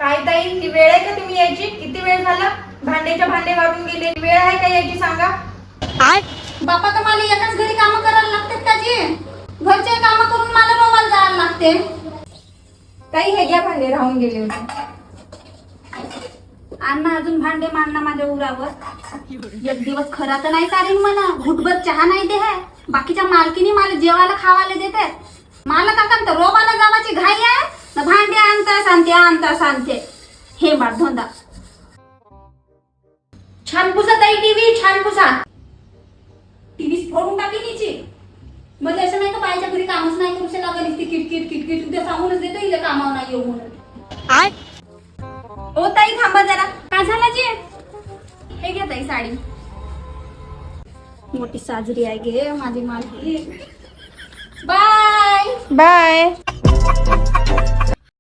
काय ताई, ही वेळ आहे का तुम्ही यायची? किती वेळ झाला? भांडेच्या भांडे वाढून गेले. वेळ आहे का यायची सांगा? बापा तर मला एकाच घरी काम करायला लागतात का जी? घरचे काम करून मला रोवाला जायला लागते. ताई हे घ्या, भांडे राहून गेले होते. अण्णा अजून भांडे मांडणं माझ्या उरावर. एक दिवस खरा तर नाही चालेल म्हणा. घुटभर चहा नाही दे है. बाकीच्या मालकीनी मला जेवायला खावायला देते. मला का तर रोबाला जावाची घाई आहे ना. भांडे आणता सांगते हे बार धोंदा. छान पुसा ताई, टीव्ही छान पुसा. टीव्ही फोडून टाकी नीची. म्हणजे असं नाही का बायच्या घरी कामच नाही करू शकत. लागेल ती किटकिट किटकिट उद्या सांगूनच देतो इथे कामावर नाही येऊ म्हणून. ओ ताई थांबा जरा. काय झालं जी? हे घ्या ताई साडी. मोठी साजरी आहे गे माझी मालकी. Bye bye.